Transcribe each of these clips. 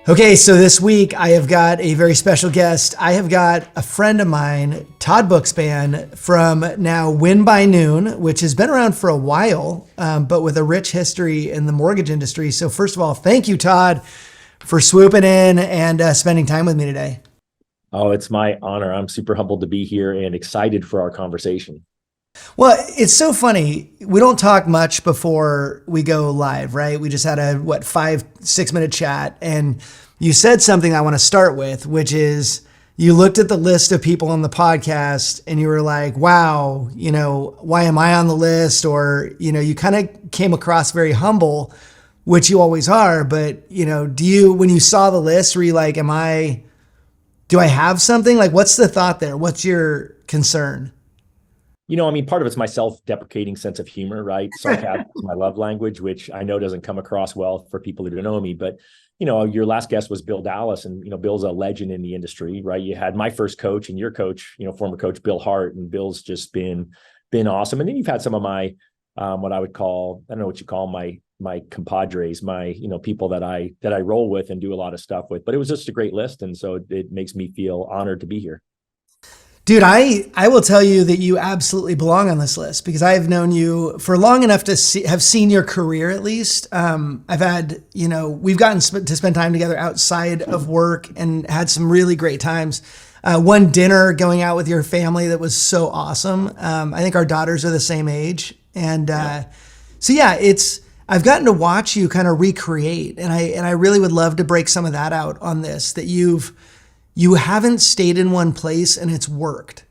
Okay, so this week I have got a very special guest. I have got a friend of mine, Todd Bookspan, from now Win by Noon, which has been around for a while, but with a rich history in the mortgage industry. So first of all, thank you, Todd, for swooping in and spending time with me today. Oh, it's my honor. I'm super humbled to be here and excited for our conversation. Well, it's so funny. We don't talk much before we go live, right? We just had a 5-6 minute chat, and you said something I want to start with, which is you looked at the list of people on the podcast and you were like, wow, why am I on the list? Or, you kind of came across very humble, which you always are. But, when you saw the list, were you like, do I have something? Like, what's the thought there? What's your concern? Part of it's my self-deprecating sense of humor, right? Sarcasm is my love language, which I know doesn't come across well for people who don't know me. But, your last guest was Bill Dallas, and, Bill's a legend in the industry, right? You had my first coach and your coach, former coach, Bill Hart, and Bill's just been awesome. And then you've had some of my, what I would call, I don't know what you call my compadres, my, people that I roll with and do a lot of stuff with, but it was just a great list. And so it makes me feel honored to be here. Dude, I will tell you that you absolutely belong on this list because I've known you for long enough to have seen your career at least. I've had, we've gotten to spend time together outside of work and had some really great times. One dinner going out with your family that was so awesome. I think our daughters are the same age. And I've gotten to watch you kind of recreate. And I really would love to break some of that out on this, that you haven't stayed in one place and it's worked.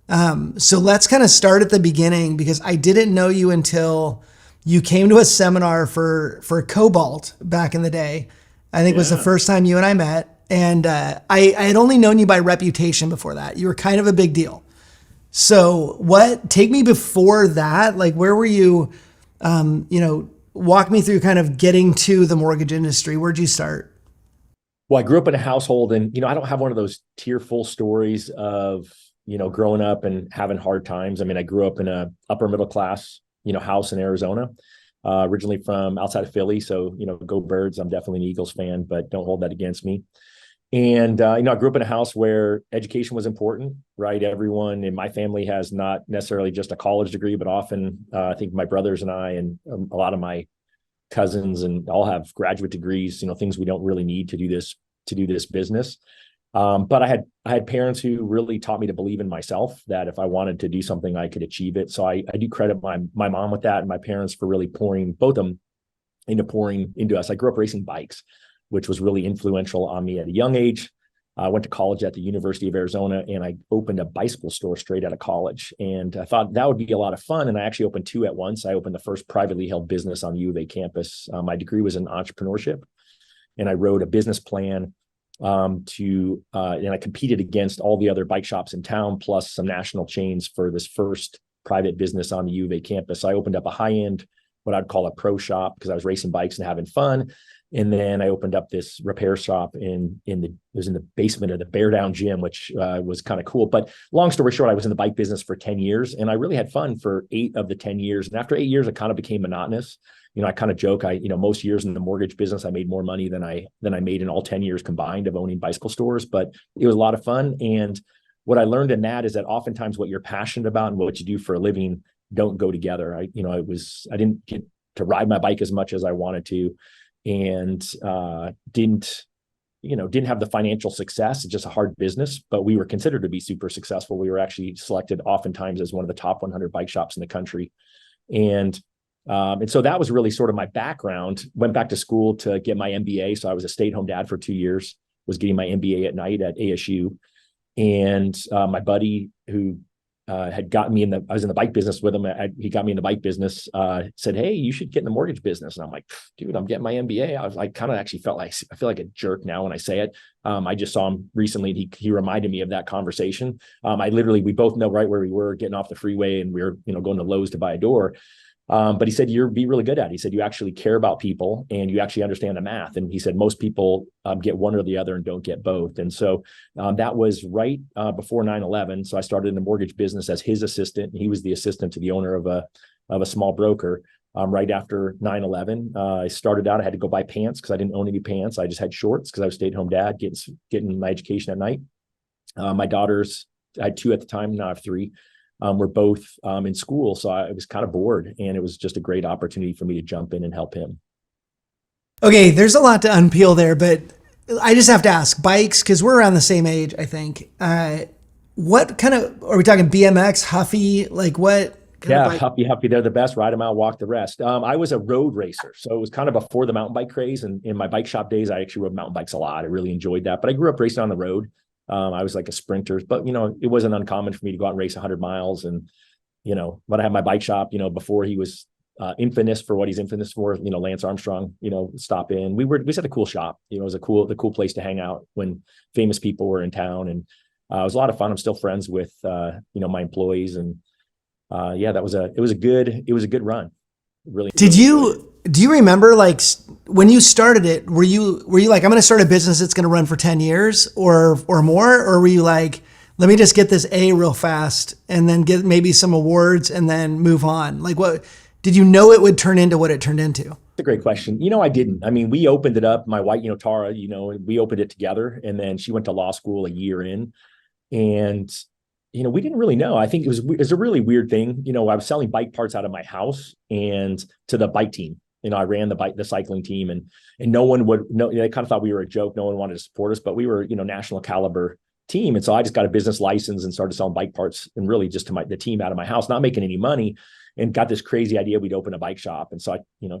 So let's kind of start at the beginning because I didn't know you until you came to a seminar for Cobalt back in the day. I think it was the first time you and I met. And I had only known you by reputation before that. You were kind of a big deal. So take me before that, like where were you, walk me through kind of getting to the mortgage industry. Where'd you start? Well, I grew up in a household and, I don't have one of those tearful stories of, growing up and having hard times. I mean, I grew up in a upper middle class, house in Arizona, originally from outside of Philly. So, go Birds. I'm definitely an Eagles fan, but don't hold that against me. And, I grew up in a house where education was important, right? Everyone in my family has not necessarily just a college degree, but often I think my brothers and I and a lot of my cousins and all have graduate degrees, things we don't really need to do this business. But I had parents who really taught me to believe in myself, that if I wanted to do something, I could achieve it. So I do credit my mom with that and my parents for really pouring into us. I grew up racing bikes, which was really influential on me at a young age. I went to college at the University of Arizona and I opened a bicycle store straight out of college. And I thought that would be a lot of fun. And I actually opened two at once. I opened the first privately held business on the U of A campus. My degree was in entrepreneurship. And I wrote a business plan and I competed against all the other bike shops in town, plus some national chains for this first private business on the U of A campus. I opened up a high-end, what I'd call a pro shop, because I was racing bikes and having fun. And then I opened up this repair shop it was in the basement of the Bear Down gym, which was kind of cool. But long story short, I was in the bike business for 10 years and I really had fun for 8 of the 10 years. And after 8 years, it kind of became monotonous. I kind of joke, most years in the mortgage business, I made more money than I made in all 10 years combined of owning bicycle stores, but it was a lot of fun. And what I learned in that is that oftentimes what you're passionate about and what you do for a living don't go together. I didn't get to ride my bike as much as I wanted to. And didn't have the financial success. It's just a hard business, but we were considered to be super successful. We were actually selected oftentimes as one of the top 100 bike shops in the country. And so that was really sort of my background. Went back to school to get my MBA. So I was a stay-at-home dad for 2 years, was getting my MBA at night at ASU. And my buddy who had gotten me I was in the bike business with him. He got me in the bike business, said, hey, you should get in the mortgage business. And I'm like, dude, I'm getting my MBA. I was like, kind of actually I feel like a jerk now when I say it. I just saw him recently. And he reminded me of that conversation. We both know right where we were getting off the freeway and we were, going to Lowe's to buy a door. But he said, you'll be really good at it. He said, you actually care about people and you actually understand the math. And he said, most people get one or the other and don't get both. And so that was right before 9/11. So I started in the mortgage business as his assistant. He was the assistant to the owner of a small broker. right after 9/11. I started out, I had to go buy pants because I didn't own any pants. I just had shorts because I was a stay-at-home dad, getting my education at night. My daughters, I had two at the time, now I have three. Were both in school. So I was kind of bored, and it was just a great opportunity for me to jump in and help him. Okay, there's a lot to unpeel there, but I just have to ask bikes because we're around the same age, I think. What kind of are we talking? BMX, Huffy, like what kind of Yeah, bike? Huffy, they're the best. Ride them out, walk the rest. I was a road racer, so it was kind of before the mountain bike craze. And in my bike shop days, I actually rode mountain bikes a lot. I really enjoyed that. But I grew up racing on the road. I was like a sprinter, but it wasn't uncommon for me to go out and race 100 miles. And when I had my bike shop, before he was infamous for what he's infamous for, Lance Armstrong, stop in. We had a cool shop. It was the cool place to hang out when famous people were in town, and it was a lot of fun. I'm still friends with my employees, and yeah, it was a good run. Really. Did Really you do you remember like when you started it? Were you like I'm going to start a business that's going to run for 10 years or more, or were you like let me just get this A real fast and then get maybe some awards and then move on? Like what did you know it would turn into what it turned into? That's a great question. I didn't. I mean, we opened it up. My wife, Tara, we opened it together, and then she went to law school a year in, and we didn't really know. I think it was a really weird thing. I was selling bike parts out of my house and to the bike team. I ran the cycling team, and no one would know. They kind of thought we were a joke. No one wanted to support us, but we were, national caliber team. And so I just got a business license and started selling bike parts, and really just to the team out of my house, not making any money, and got this crazy idea we'd open a bike shop. And so I,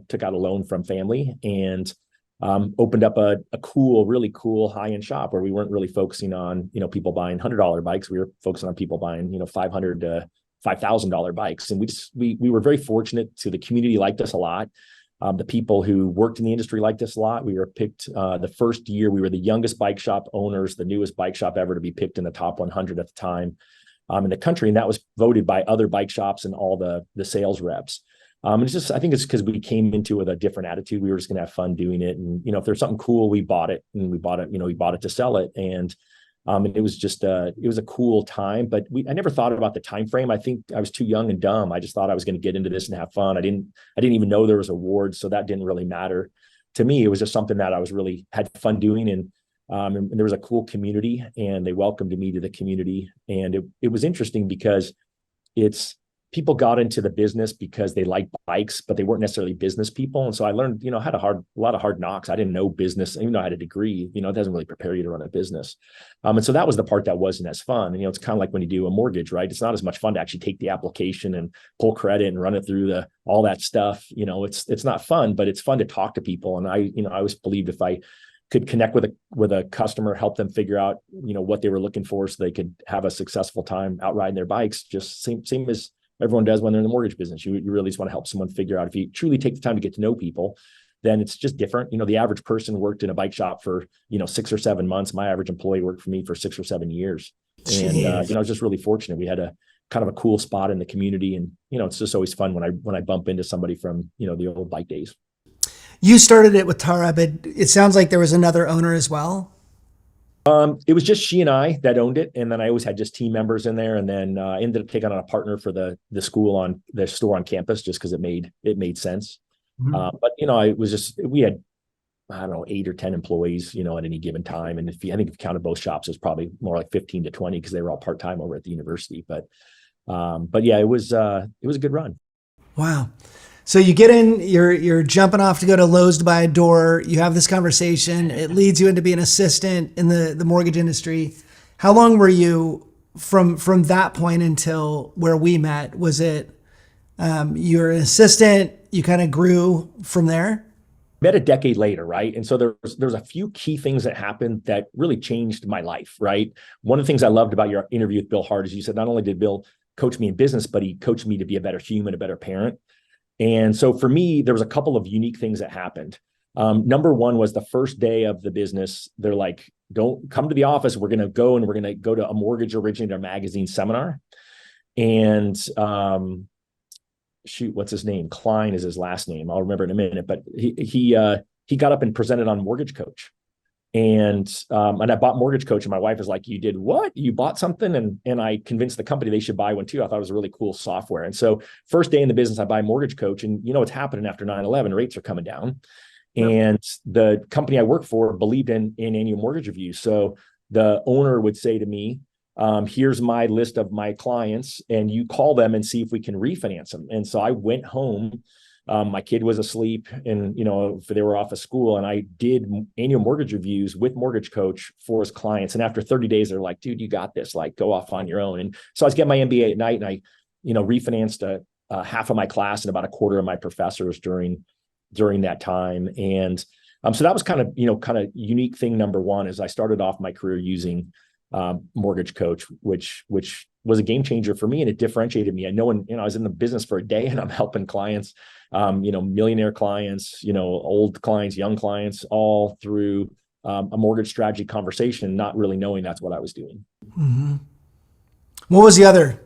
took out a loan from family and opened up a really cool high-end shop where we weren't really focusing on, people buying $100 bikes. We were focusing on people buying, $500 to $5,000 bikes. And we were very fortunate to the community liked us a lot. The people who worked in the industry liked us a lot. We were picked the first year. We were the youngest bike shop owners, the newest bike shop ever to be picked in the top 100 at the time in the country. And that was voted by other bike shops and all the sales reps. And I think it's because we came into it with a different attitude. We were just going to have fun doing it. And, if there's something cool, we bought it, and we bought it to sell it. And it was just it was a cool time, but I never thought about the time frame. I think I was too young and dumb. I just thought I was going to get into this and have fun. I didn't even know there was awards, so that didn't really matter to me. It was just something that I was really had fun doing, and there was a cool community, and they welcomed me to the community. And it was interesting because people got into the business because they liked bikes, but they weren't necessarily business people. And so I learned, I had a lot of hard knocks. I didn't know business, even though I had a degree, it doesn't really prepare you to run a business. And so that was the part that wasn't as fun. And, it's kind of like when you do a mortgage, right? It's not as much fun to actually take the application and pull credit and run it through all that stuff. It's not fun, but it's fun to talk to people. And I always believed if I could connect with a customer, help them figure out, what they were looking for so they could have a successful time out riding their bikes, just same as everyone does when they're in the mortgage business. You really just want to help someone figure out, if you truly take the time to get to know people, then it's just different. The average person worked in a bike shop for, 6 or 7 months. My average employee worked for me for 6 or 7 years. And, I was just really fortunate. We had a kind of a cool spot in the community, and, it's just always fun when I bump into somebody from, the old bike days. You started it with Tara, but it sounds like there was another owner as well. It was just she and I that owned it. And then I always had just team members in there. And then I ended up taking on a partner for the store on campus, just because it made sense. Mm-hmm. But, we had, I don't know, 8 or 10 employees, at any given time. And I think if you counted both shops, it was probably more like 15 to 20 because they were all part-time over at the university. But yeah, it was a good run. Wow. So you get in, you're jumping off to go to Lowe's to buy a door. You have this conversation. It leads you into being an assistant in the mortgage industry. How long were you from that point until where we met? Was it you're an assistant? You kind of grew from there? Met a decade later, right? And so there's a few key things that happened that really changed my life, right? One of the things I loved about your interview with Bill Hart is you said not only did Bill coach me in business, but he coached me to be a better human, a better parent. And so for me, there was a couple of unique things that happened. Number one was the first day of the business. They're like, don't come to the office. We're going to go to a mortgage originator magazine seminar. And what's his name? Klein is his last name. I'll remember in a minute. But he got up and presented on Mortgage Coach. And I bought Mortgage Coach, and my wife was like, "You did what? You bought something?" And I convinced the company they should buy one too. I thought it was a really cool software. And so first day in the business, I buy Mortgage Coach, and you know what's happening after 9/11, rates are coming down. Yep. And the company I work for believed in annual mortgage reviews. So the owner would say to me, here's my list of my clients, and you call them and see if we can refinance them. And so I went home. My kid was asleep, and they were off of school, and I did annual mortgage reviews with Mortgage Coach for his clients. And after 30 days, they're like, "Dude, you got this. Like, go off on your own." And so I was getting my MBA at night, and I, refinanced half of my class and about a quarter of my professors during that time. And so that was kind of unique thing. Number one is I started off my career using Mortgage Coach, which was a game changer for me, and it differentiated me. I know when I was in the business for a day, and I'm helping clients, millionaire clients, old clients, young clients, all through a mortgage strategy conversation, not really knowing that's what I was doing. Mm-hmm. What was the other?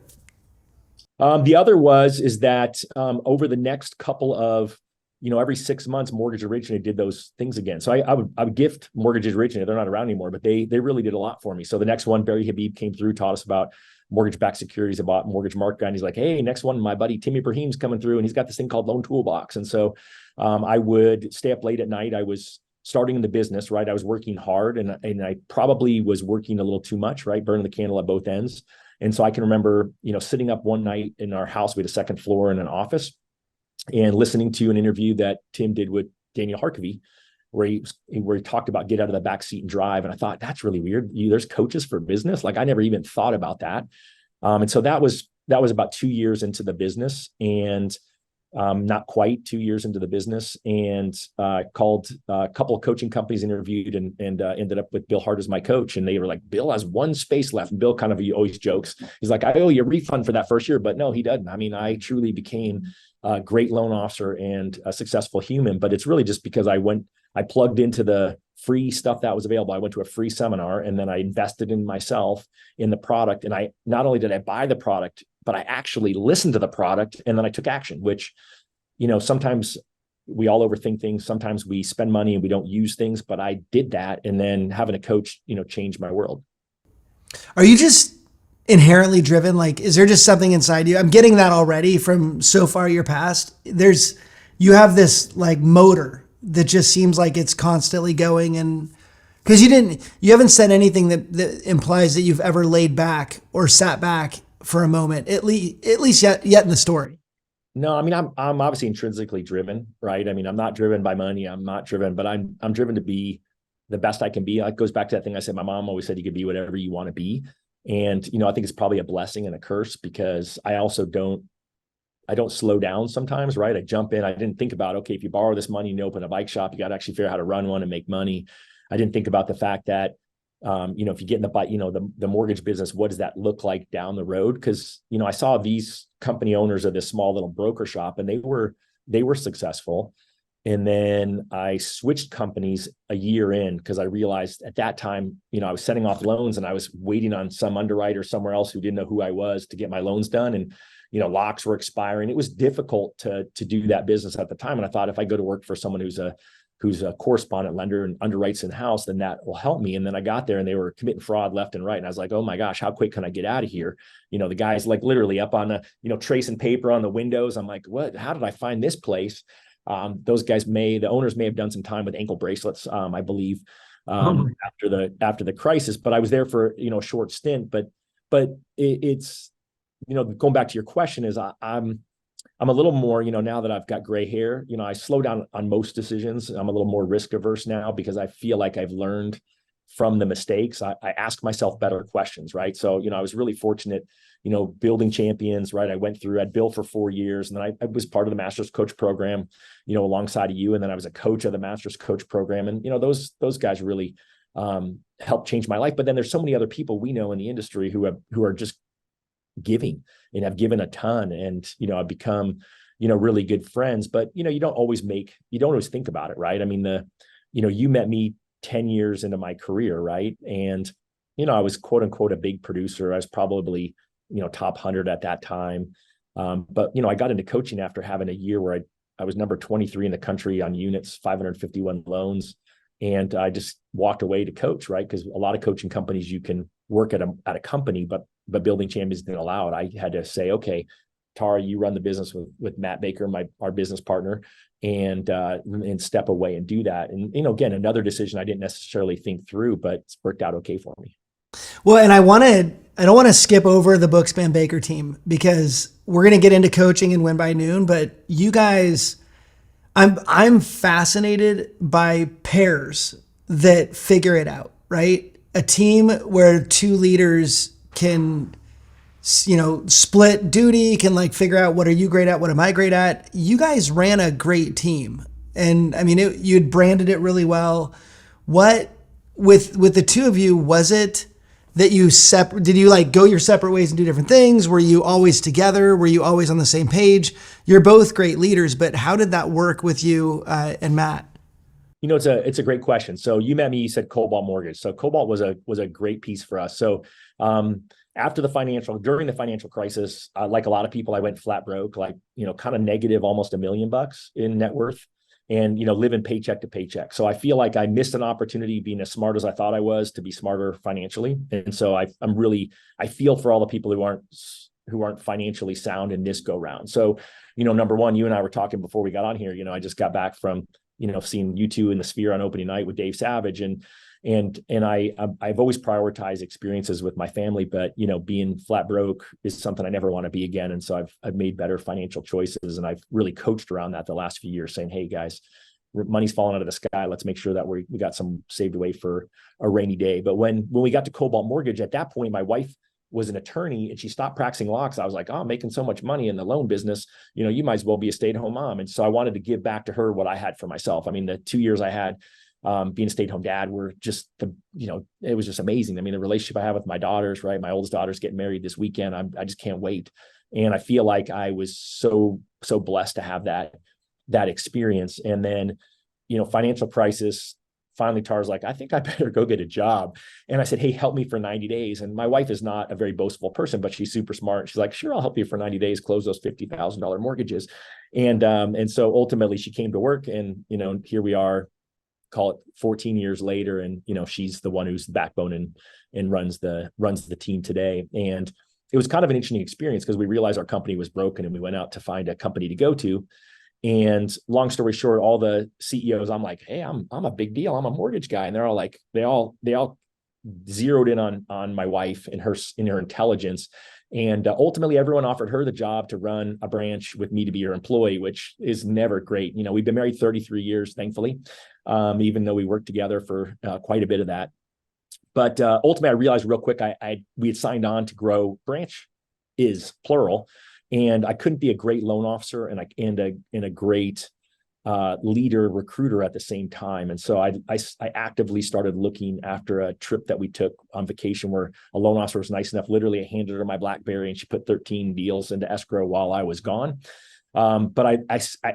The other is that over the next couple of every 6 months, Mortgage Originator did those things again. So I would gift Mortgage Originator. They're not around anymore, but they really did a lot for me. So the next one, Barry Habib came through, taught us about mortgage-backed securities, about mortgage market guy. And he's like, "Hey, next one, my buddy Timmy Brahim's coming through, and he's got this thing called Loan Toolbox." And so I would stay up late at night. I was starting in the business, right? I was working hard, and I probably was working a little too much, right? Burning the candle at both ends. And so I can remember, sitting up one night in our house. We had a second floor and an office, and listening to an interview that Tim did with Daniel Harkavy, where he talked about get out of the back seat and drive. And I thought, that's really weird. There's coaches for business. Like, I never even thought about that. And so that was about 2 years into the business, and not quite 2 years into the business, and called a couple of coaching companies, interviewed, and ended up with Bill Hart as my coach. And they were like, "Bill has one space left." And Bill he always jokes. He's like, "I owe you a refund for that first year." But no, he doesn't. I mean, I truly became a great loan officer and a successful human, but it's really just because I plugged into the free stuff that was available. I went to a free seminar, and then I invested in myself, in the product. And I not only did I buy the product, but I actually listened to the product, and then I took action, which, sometimes we all overthink things. Sometimes we spend money and we don't use things, but I did that. And then having a coach, changed my world. Are you just inherently driven? Like, is there just something inside you? I'm getting that already from so far your past. You have this like motor that just seems like it's constantly going, and because you haven't said anything that implies that you've ever laid back or sat back for a moment, at least yet in the story. No, I mean, I'm obviously intrinsically driven, right? I mean, I'm not driven by money. I'm not driven, but I'm driven to be the best I can be. It goes back to that thing I said. My mom always said, you could be whatever you want to be. And, I think it's probably a blessing and a curse, because I also don't slow down sometimes, right? I jump in. I didn't think about, okay, if you borrow this money and you open a bike shop, you got to actually figure out how to run one and make money. I didn't think about the fact that, if you get in the bike, the mortgage business, what does that look like down the road? Because, I saw these company owners of this small little broker shop, and they were successful. And then I switched companies a year in, because I realized at that time, I was setting off loans, and I was waiting on some underwriter somewhere else who didn't know who I was to get my loans done. And, locks were expiring. It was difficult to do that business at the time. And I thought, if I go to work for someone who's a correspondent lender and underwrites in-house, then that will help me. And then I got there, and they were committing fraud left and right. And I was like, oh my gosh, how quick can I get out of here? The guy's like literally up on the, tracing paper on the windows. I'm like, what, how did I find this place? Those guys the owners may have done some time with ankle bracelets, I believe, after the crisis, but I was there for, a short stint, but it's, going back to your question, is I'm a little more, now that I've got gray hair, I slow down on most decisions. I'm a little more risk averse now, because I feel like I've learned from the mistakes. I ask myself better questions, right? So, I was really fortunate, building champions, right? I'd Bill for 4 years, and then I was part of the Master's Coach program, alongside of you. And then I was a coach of the Master's Coach program. And, those guys really helped change my life. But then there's so many other people we know in the industry who are just giving and have given a ton, and I've become really good friends. But you don't always think about it, right? I mean, you met me 10 years into my career, right? And I was quote unquote a big producer. I was probably top 100 at that time, but I got into coaching after having a year where I was number 23 in the country on units, 551 loans, And I just walked away to coach, right? Because a lot of coaching companies, you can work at a company, but Building Champions didn't allow it. I had to say, okay, Tara, you run the business with Matt Baker, our business partner, and step away and do that. And, again, another decision I didn't necessarily think through, but it's worked out okay for me. Well, and I don't want to skip over the Bookspan Baker team because we're going to get into coaching and Win by Noon, but you guys, I'm fascinated by pairs that figure it out, right? A team where two leaders can, split duty, can like figure out what are you great at, what am I great at. You guys ran a great team, and I mean, you'd branded it really well. What with the two of you, was it that you did you like go your separate ways and do different things? Were you always together? Were you always on the same page? You're both great leaders, but how did that work with you and Matt? It's a great question. So you met me, you said Cobalt Mortgage. So Cobalt was a great piece for us. So during the financial crisis, like a lot of people, I went flat broke, like, kind of negative, almost $1 million in net worth, and, living paycheck to paycheck. So I feel like I missed an opportunity being as smart as I thought I was to be smarter financially. And so I feel for all the people who aren't financially sound in this go round. So, number one, you and I were talking before we got on here, I just got back from, seeing you two in the Sphere on opening night with Dave Savage, and I've always prioritized experiences with my family, but being flat broke is something I never want to be again. And so I've made better financial choices, and I've really coached around that the last few years, saying, hey guys, money's falling out of the sky. Let's make sure that we got some saved away for a rainy day. But when we got to Cobalt Mortgage, at that point, my wife was an attorney and she stopped practicing law because I was like, oh, I'm making so much money in the loan business. You might as well be a stay-at-home mom. And so I wanted to give back to her what I had for myself. I mean, the 2 years I had being a stay-at-home dad were just it was just amazing. I mean, the relationship I have with my daughters, right? My oldest daughter's getting married this weekend. I just can't wait. And I feel like I was so blessed to have that experience. And then, financial crisis, finally Tara's like, I think I better go get a job. And I said, hey, help me for 90 days. And my wife is not a very boastful person, but she's super smart. She's like, sure, I'll help you for 90 days, close those $50,000 mortgages. And so ultimately she came to work, and, here we are, call it 14 years later. And, she's the one who's the backbone and runs the team today. And it was kind of an interesting experience because we realized our company was broken, and we went out to find a company to go to. And long story short, all the CEOs, I'm like, hey, I'm a big deal. I'm a mortgage guy. And they're all like, they all zeroed in on my wife and her intelligence. And ultimately, everyone offered her the job to run a branch with me to be her employee, which is never great. We've been married 33 years, thankfully, even though we worked together for quite a bit of that. But ultimately, I realized real quick, we had signed on to grow branch is plural. And I couldn't be a great loan officer and a great leader recruiter at the same time. And so I actively started looking after a trip that we took on vacation where a loan officer was nice enough. Literally, I handed her my BlackBerry and she put 13 deals into escrow while I was gone. But I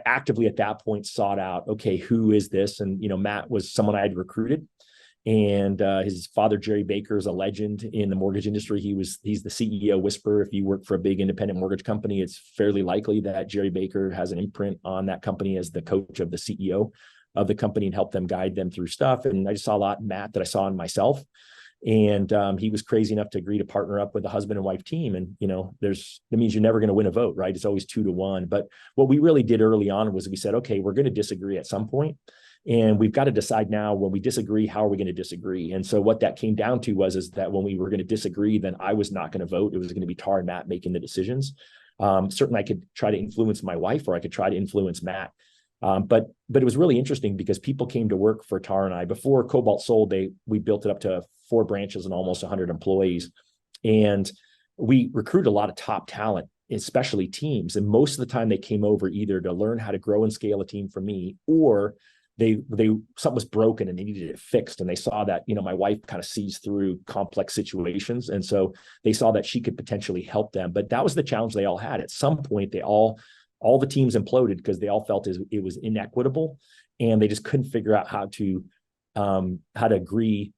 actively at that point sought out, okay, who is this? And, Matt was someone I had recruited. And his father, Jerry Baker, is a legend in the mortgage industry. He's the CEO whisperer. If you work for a big independent mortgage company, it's fairly likely that Jerry Baker has an imprint on that company as the coach of the CEO of the company and help them guide them through stuff. And I just saw a lot in Matt that I saw in myself. And he was crazy enough to agree to partner up with a husband and wife team. And, that means you're never going to win a vote, right? It's always 2-1. But what we really did early on was we said, okay, we're going to disagree at some point. And we've got to decide now, when we disagree, how are we going to disagree? And so what that came down to is that when we were going to disagree, then I was not going to vote. It was going to be Tara and Matt making the decisions. Certainly I could try to influence my wife, or I could try to influence Matt. But it was really interesting because people came to work for Tara and I. Before Cobalt sold, we built it up to 4 branches and almost 100 employees. And we recruited a lot of top talent, especially teams. And most of the time they came over either to learn how to grow and scale a team from me, or something was broken and they needed it fixed. And they saw that, my wife kind of sees through complex situations. And so they saw that she could potentially help them. But that was the challenge they all had. At some point, all the teams imploded because they all felt it was inequitable, and they just couldn't figure out how to agree,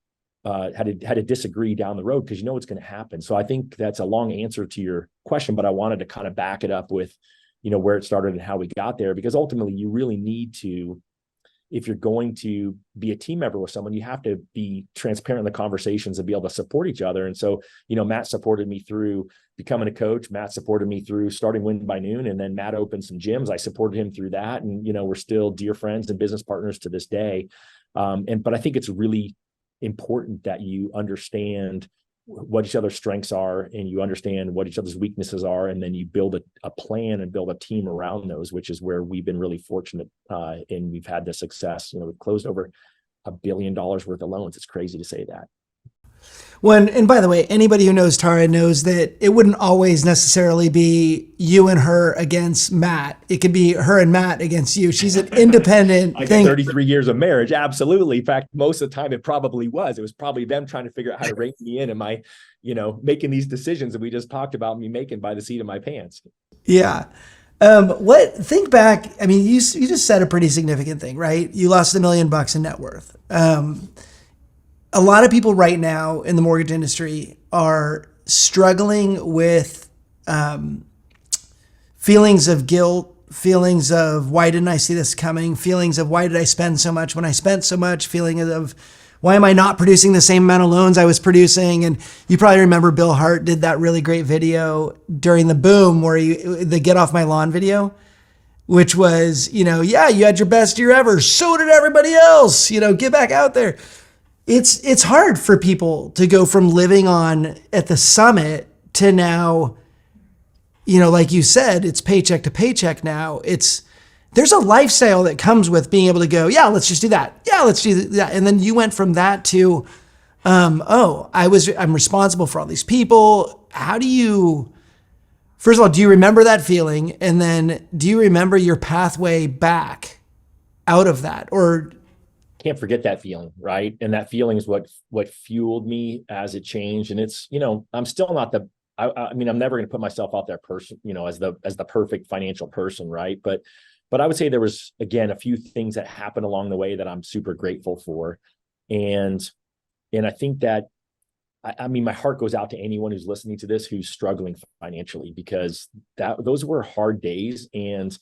how to disagree down the road, because what's going to happen. So I think that's a long answer to your question, but I wanted to kind of back it up with, where it started and how we got there, because ultimately you really need to, if you're going to be a team member with someone, you have to be transparent in the conversations and be able to support each other. And so, Matt supported me through becoming a coach. Matt supported me through starting Win by Noon. And then Matt opened some gyms. I supported him through that. And, we're still dear friends and business partners to this day. But I think it's really important that you understand what each other's strengths are, and you understand what each other's weaknesses are, and then you build a plan and build a team around those, which is where we've been really fortunate, and we've had the success. We've closed over $1 billion worth of loans. It's crazy to say that. Well, and by the way, anybody who knows Tara knows that it wouldn't always necessarily be you and her against Matt. It could be her and Matt against you. She's an independent thing. 33 years of marriage. Absolutely. In fact, most of the time it probably was. It was probably them trying to figure out how to rein me in. Am I, making these decisions that we just talked about me making by the seat of my pants? Yeah. Think back. I mean, you just said a pretty significant thing, right? You lost $1 million in net worth. A lot of people right now in the mortgage industry are struggling with feelings of guilt, feelings of why didn't I see this coming, feelings of why did I spend so much when I spent so much, feeling of why am I not producing the same amount of loans I was producing. And you probably remember Bill Hart did that really great video during the boom where the Get Off My Lawn video, which was, yeah, you had your best year ever. So did everybody else, get back out there. It's hard for people to go from living on at the summit to now, like you said, it's paycheck to paycheck now. There's a lifestyle that comes with being able to go, yeah, let's just do that. Yeah, let's do that. And then you went from that to, I'm responsible for all these people. First of all, do you remember that feeling? And then do you remember your pathway back out of that? Or can't forget that feeling, right? And that feeling is what fueled me as it changed. And it's, I'm still not I'm never going to put myself out there as the perfect financial person, right? But I would say there was, again, a few things that happened along the way that I'm super grateful for. And I think that, my heart goes out to anyone who's listening to this, who's struggling financially, because those were hard days. And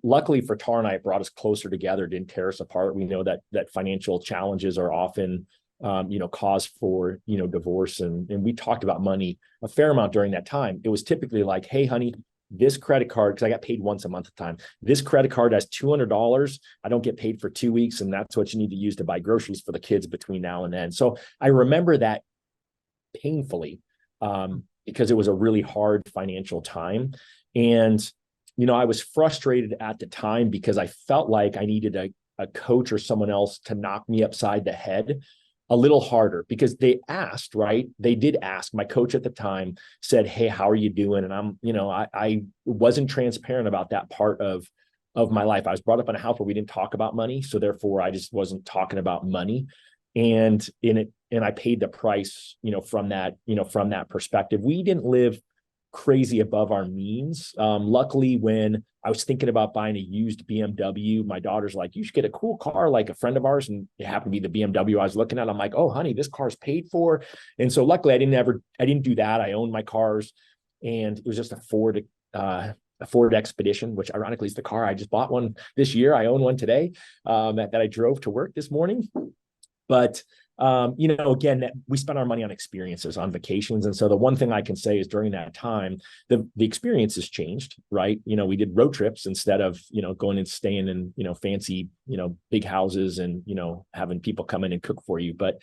luckily for Tara and I, it brought us closer together, didn't tear us apart. We know that financial challenges are often, cause for, divorce. And we talked about money a fair amount during that time. It was typically like, hey, honey, this credit card, because I got paid once a month at the time. This credit card has $200. I don't get paid for 2 weeks. And that's what you need to use to buy groceries for the kids between now and then. So I remember that painfully, because it was a really hard financial time. And I was frustrated at the time because I felt like I needed a coach or someone else to knock me upside the head a little harder, because they asked, right? They did ask. My coach at the time said, hey, how are you doing? And I wasn't transparent about that part of my life. I was brought up in a house where we didn't talk about money. So therefore I just wasn't talking about money. And I paid the price, from that perspective. We didn't live crazy above our means. Luckily, when I was thinking about buying a used BMW, my daughter's like, you should get a cool car like a friend of ours. And it happened to be the BMW I was looking at. I'm like, oh, honey, this car's paid for. And so luckily I didn't do that. I owned my cars, and it was just a Ford Expedition, which ironically is the car I just bought one this year. I own one today, that I drove to work this morning. But again, we spent our money on experiences, on vacations. And so the one thing I can say is during that time, the experiences changed, right? We did road trips instead of, going and staying in, fancy, big houses and, having people come in and cook for you. But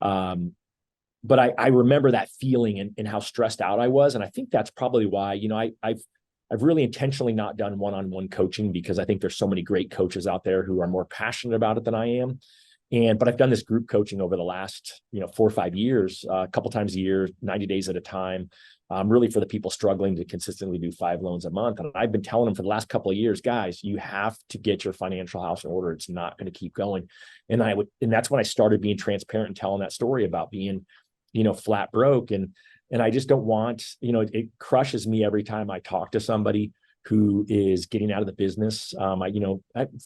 I remember that feeling and how stressed out I was. And I think that's probably why, I've really intentionally not done one-on-one coaching, because I think there's so many great coaches out there who are more passionate about it than I am. But I've done this group coaching over the last, 4 or 5 years, a couple times a year, 90 days at a time, really for the people struggling to consistently do 5 loans a month. And I've been telling them for the last couple of years, guys, you have to get your financial house in order. It's not going to keep going. And that's when I started being transparent and telling that story about being, flat broke. And I just don't want, it crushes me every time I talk to somebody who is getting out of the business. I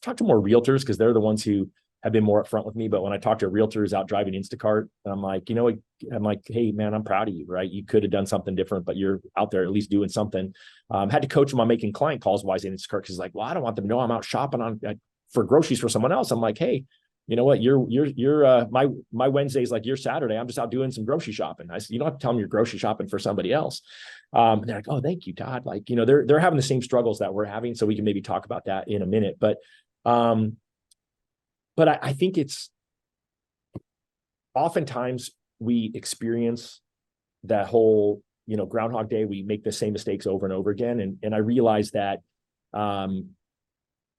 talk to more realtors because they're the ones who have been more upfront with me. But when I talk to realtors out driving Instacart, I'm like, hey man, I'm proud of you, right? You could have done something different, but you're out there at least doing something. Had to coach them on making client calls while I was in Instacart, because like, well, I don't want them to know I'm out shopping on for groceries for someone else. I'm like, hey, you know what? My Wednesday's like your Saturday. I'm just out doing some grocery shopping. I said, you don't have to tell them you're grocery shopping for somebody else. And they're like, oh, thank you, Todd. Like, you know, they're having the same struggles that we're having. So we can maybe talk about that in a minute. But I think it's oftentimes we experience that whole, you know, Groundhog Day. We make the same mistakes over and over again. And I realized that,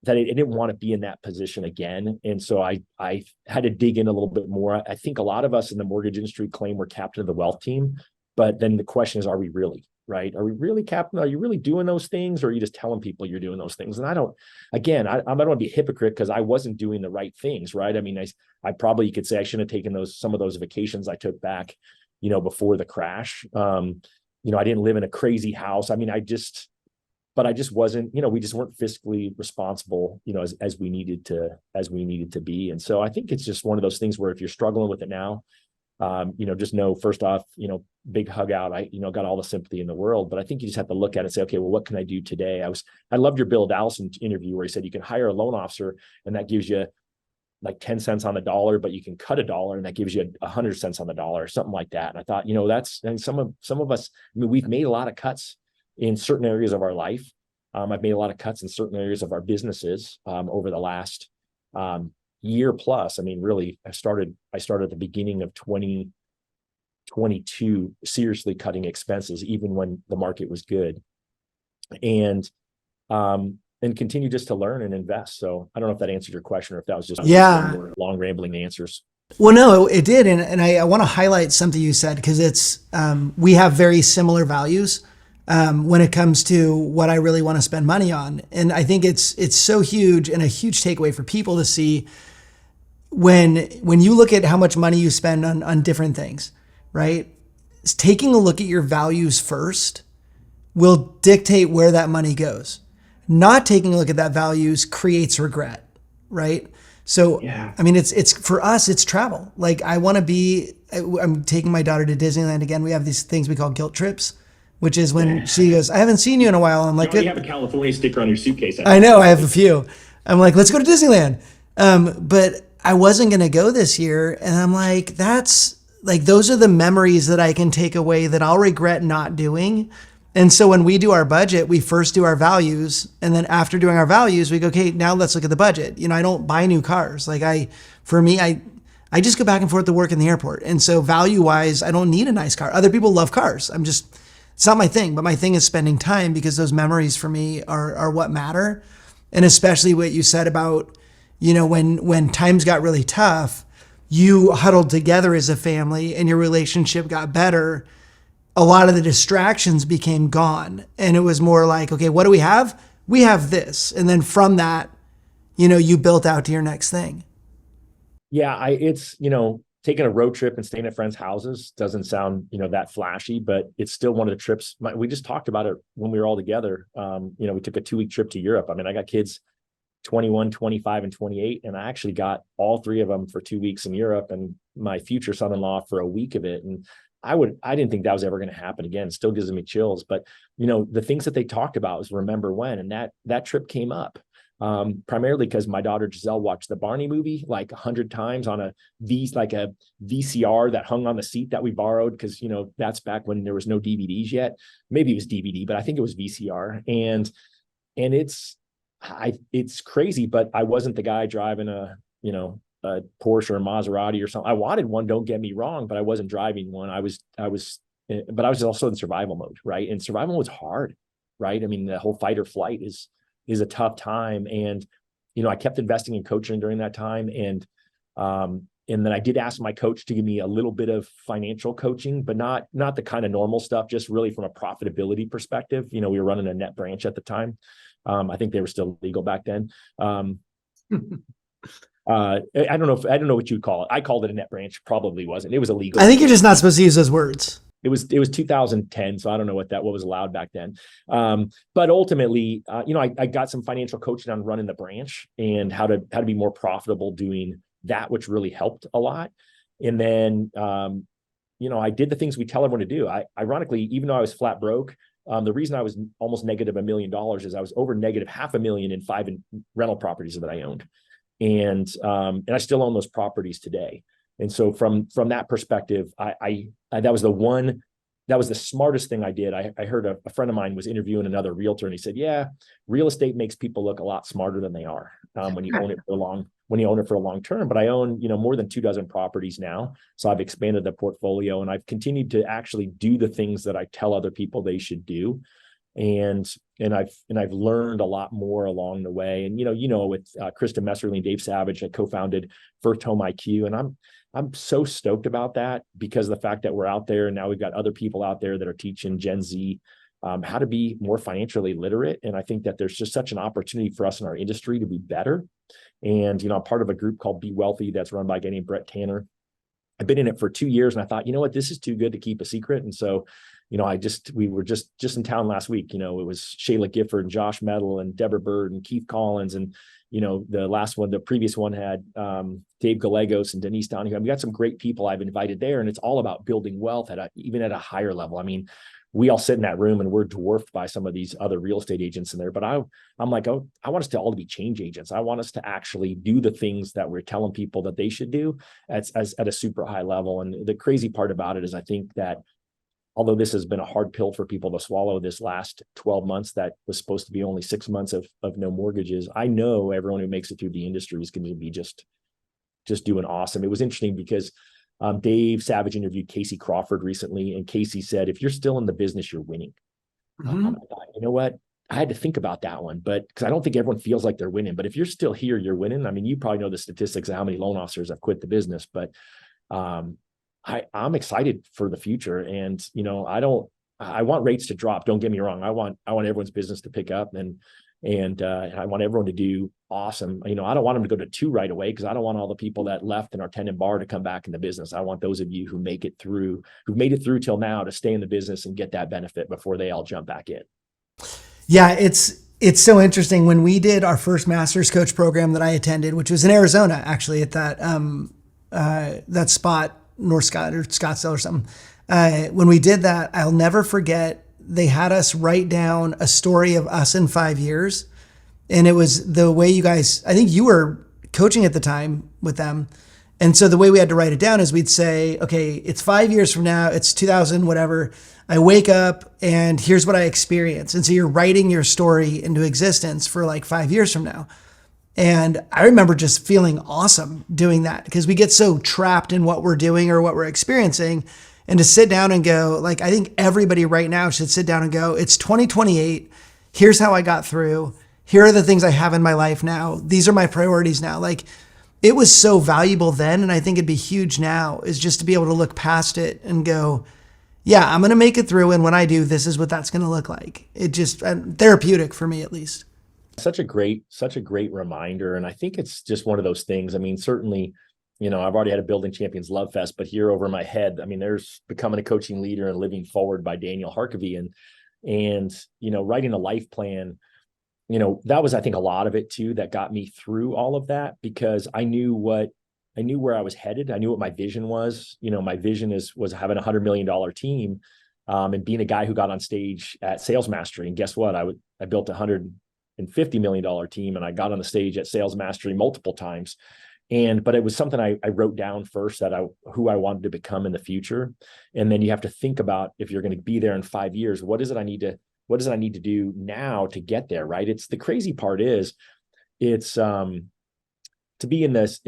that I didn't want to be in that position again. And so I had to dig in a little bit more. I think a lot of us in the mortgage industry claim we're captain of the wealth team, but then the question is, are we really, right? Are we really captain? Are you really doing those things? Or are you just telling people you're doing those things? And I don't want to be a hypocrite because I wasn't doing the right things, right? I mean, I probably could say I shouldn't have taken some of those vacations I took back, you know, before the crash. You know, I didn't live in a crazy house. I mean, but I just wasn't, you know, we just weren't fiscally responsible, you know, as we needed to be. And so I think it's just one of those things where if you're struggling with it now, you know, just know, first off, you know, big hug out. I, you know, got all the sympathy in the world, but I think you just have to look at it and say, okay, well, what can I do today? I loved your Bill Dallison interview where he said you can hire a loan officer and that gives you like 10 cents on the dollar, but you can cut $1 and that gives you 100 cents on the dollar or something like that. And I thought, you know, and some of us, I mean, we've made a lot of cuts in certain areas of our life. I've made a lot of cuts in certain areas of our businesses over the last year plus. I mean, really, I started at the beginning of 2022, seriously cutting expenses, even when the market was good, and continue just to learn and invest. So I don't know if that answered your question or if that was just more long rambling answers. Well, no, it did. And I want to highlight something you said, because it's, we have very similar values when it comes to what I really want to spend money on. And I think it's so huge and a huge takeaway for people to see when you look at how much money you spend on different things, right? It's taking a look at your values first will dictate where that money goes. Not taking a look at that values creates regret, right? So, yeah. I mean, it's for us, it's travel. Like I'm taking my daughter to Disneyland again. We have these things we call guilt trips, which is when she goes, I haven't seen you in a while. I'm like, you have a California sticker on your suitcase. I know, I have a few. I'm like, let's go to Disneyland. But I wasn't going to go this year. And I'm like, those are the memories that I can take away that I'll regret not doing. And so when we do our budget, we first do our values. And then after doing our values, we go, okay, now let's look at the budget. You know, I don't buy new cars. Like I just go back and forth to work in the airport. And so value wise, I don't need a nice car. Other people love cars. It's not my thing, but my thing is spending time, because those memories for me are what matter. And especially what you said about, you know, when times got really tough, you huddled together as a family and your relationship got better. A lot of the distractions became gone. And it was more like, okay, what do we have? We have this. And then from that, you know, you built out to your next thing. Yeah, it's, you know, taking a road trip and staying at friends' houses doesn't sound, you know, that flashy, but it's still one of the trips. We just talked about it when we were all together. You know, we took a 2-week trip to Europe. I mean, I got kids 21, 25, and 28, and I actually got all 3 of them for 2 weeks in Europe, and my future son-in-law for a week of it. And I didn't think that was ever going to happen again. It still gives me chills. But, you know, the things that they talked about was remember when, and that trip came up. Primarily because my daughter Giselle watched the Barney movie like 100 times on a VCR that hung on the seat that we borrowed, because, you know, that's back when there was no DVDs yet. Maybe it was DVD, but I think it was VCR. And it's crazy, but I wasn't the guy driving a Porsche or a Maserati or something. I wanted one, don't get me wrong, but I wasn't driving one. But I was also in survival mode, right? And survival mode was hard, right? I mean, the whole fight or flight is a tough time. And, you know, I kept investing in coaching during that time. And then I did ask my coach to give me a little bit of financial coaching, but not the kind of normal stuff, just really from a profitability perspective. You know, we were running a net branch at the time. I think they were still legal back then. I don't know what you'd call it. I called it a net branch. Probably wasn't. It was illegal. I think you're just not supposed to use those words. It was 2010, so I don't know what was allowed back then. But ultimately, you know, I got some financial coaching on running the branch and how to be more profitable doing that, which really helped a lot. And then, you know, I did the things we tell everyone to do. Ironically, even though I was flat broke, The reason I was almost negative $1 million is I was over negative $500,000 in 5 rental properties that I owned. And I still own those properties today. And so from that perspective, I that was the smartest thing I did. I heard a friend of mine was interviewing another realtor, and he said, yeah, real estate makes people look a lot smarter than they are when you own it for a long term. But I own, more than 24 properties now. So I've expanded the portfolio, and I've continued to actually do the things that I tell other people they should do. And I've learned a lot more along the way. And, with Krista Messerly and Dave Savage, I co-founded First Home IQ. And I'm so stoked about that because of the fact that we're out there and now we've got other people out there that are teaching Gen Z how to be more financially literate. And I think that there's just such an opportunity for us in our industry to be better. And, I'm part of a group called Be Wealthy that's run by a guy named Brett Tanner. I've been in it for 2 years, and I thought, this is too good to keep a secret. And so, we were just in town last week. It was Shayla Gifford and Josh Metal and Deborah Bird and Keith Collins. And, the previous one had Dave Gallegos and Denise Donahue. We got some great people I've invited there, and it's all about building wealth even at a higher level. I mean, we all sit in that room and we're dwarfed by some of these other real estate agents in there. But I'm like, oh, I want us to all be change agents. I want us to actually do the things that we're telling people that they should do at a super high level. And the crazy part about it is I think that although this has been a hard pill for people to swallow this last 12 months, that was supposed to be only 6 months of no mortgages. I know everyone who makes it through the industry is going to be just doing awesome. It was interesting because Dave Savage interviewed Casey Crawford recently, and Casey said, if you're still in the business, you're winning. Mm-hmm. I thought, you know what? I had to think about that one, but because I don't think everyone feels like they're winning. But if you're still here, you're winning. I mean, you probably know the statistics of how many loan officers have quit the business, but I'm excited for the future. And, I want rates to drop. Don't get me wrong. I want everyone's business to pick up and I want everyone to do awesome. I don't want them to go to 2 right away because I don't want all the people that left in our tenant bar to come back in the business. I want those of you who've made it through till now to stay in the business and get that benefit before they all jump back in. Yeah, it's so interesting. When we did our first master's coach program that I attended, which was in Arizona, actually at that spot, North Scott or Scottsdale or something. When we did that, I'll never forget, they had us write down a story of us in 5 years. And it was the way you guys, I think you were coaching at the time with them. And so the way we had to write it down is we'd say, okay, it's 5 years from now, it's 2000, whatever. I wake up and here's what I experienced. And so you're writing your story into existence for like 5 years from now. And I remember just feeling awesome doing that because we get so trapped in what we're doing or what we're experiencing. And to sit down and go, like, I think everybody right now should sit down and go, it's 2028. Here's how I got through. Here are the things I have in my life now. These are my priorities now. Like, it was so valuable then. And I think it'd be huge now is just to be able to look past it and go, yeah, I'm going to make it through. And when I do, this is what that's going to look like. It just therapeutic for me, at least. Such a great reminder. And I think it's just one of those things. I mean, certainly, I've already had a Building Champions Love Fest, but here over my head, I mean, there's Becoming a Coaching Leader and Living Forward by Daniel Harkavy. And writing a life plan, that was, I think, a lot of it too, that got me through all of that because I knew where I was headed. I knew what my vision was. My vision was having a $100 million team and being a guy who got on stage at Sales Mastery. And guess what? I built a $150 million team and I got on the stage at Sales Mastery multiple times. But it was something I wrote down first who I wanted to become in the future. And then you have to think about, if you're going to be there in 5 years, what does it I need to do now to get there? Right. It's the crazy part is to be in this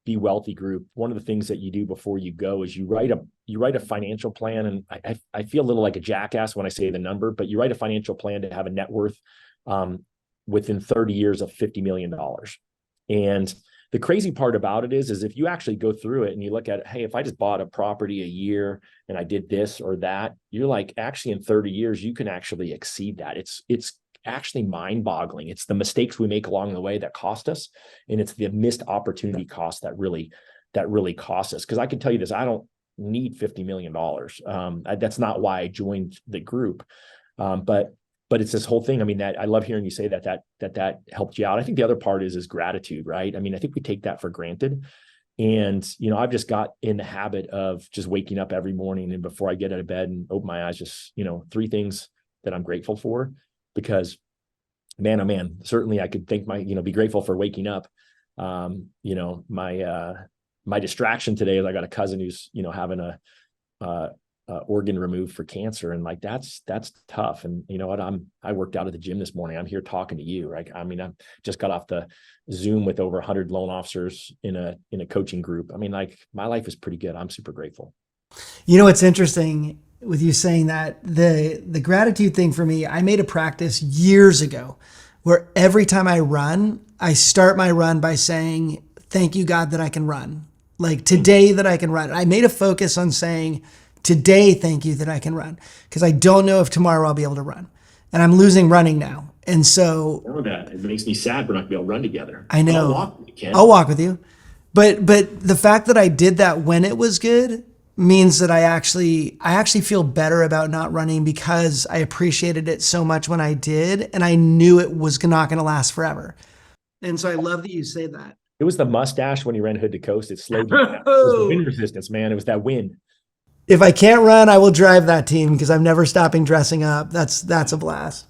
Be Wealthy group. One of the things that you do before you go is you write a financial plan. And I feel a little like a jackass when I say the number, but you write a financial plan to have a net worth within 30 years of $50 million. And the crazy part about it is if you actually go through it and you look at it, hey, if I just bought a property a year and I did this or that, you're like, actually in 30 years, you can actually exceed that. It's actually mind-boggling. It's the mistakes we make along the way that cost us. And it's the missed opportunity cost that really cost us. Because I can tell you this, I don't need $50 million. That's not why I joined the group. But it's this whole thing. I mean, that I love hearing you say that helped you out. I think the other part is gratitude, right? I mean, I think we take that for granted. And, I've just got in the habit of just waking up every morning and before I get out of bed and open my eyes, just, 3 things that I'm grateful for, because man, oh man, certainly I could thank be grateful for waking up. My distraction today is I got a cousin who's, having a organ removed for cancer. And like, that's tough. And you know what, I worked out at the gym this morning. I'm here talking to you, right? I mean, I just got off the Zoom with over 100 loan officers in a coaching group. I mean, like, my life is pretty good. I'm super grateful. You know, what's interesting with you saying that, the gratitude thing for me, I made a practice years ago where every time I run, I start my run by saying, thank you, God, that I can run. Like today that I can run. I made a focus on saying, today, thank you that I can run, because I don't know if tomorrow I'll be able to run. And I'm losing running now. And so I know that. It makes me sad we're not going to be able to run together. I know. I'll walk with you, Ken. I'll walk with you. But the fact that I did that when it was good means that I actually feel better about not running, because I appreciated it so much when I did, and I knew it was not going to last forever. And so I love that you say that. It was the mustache when you ran hood to coast. It slowed you down. It was the wind resistance, man. It was that wind. If I can't run, I will drive that team, because I'm never stopping dressing up. That's a blast.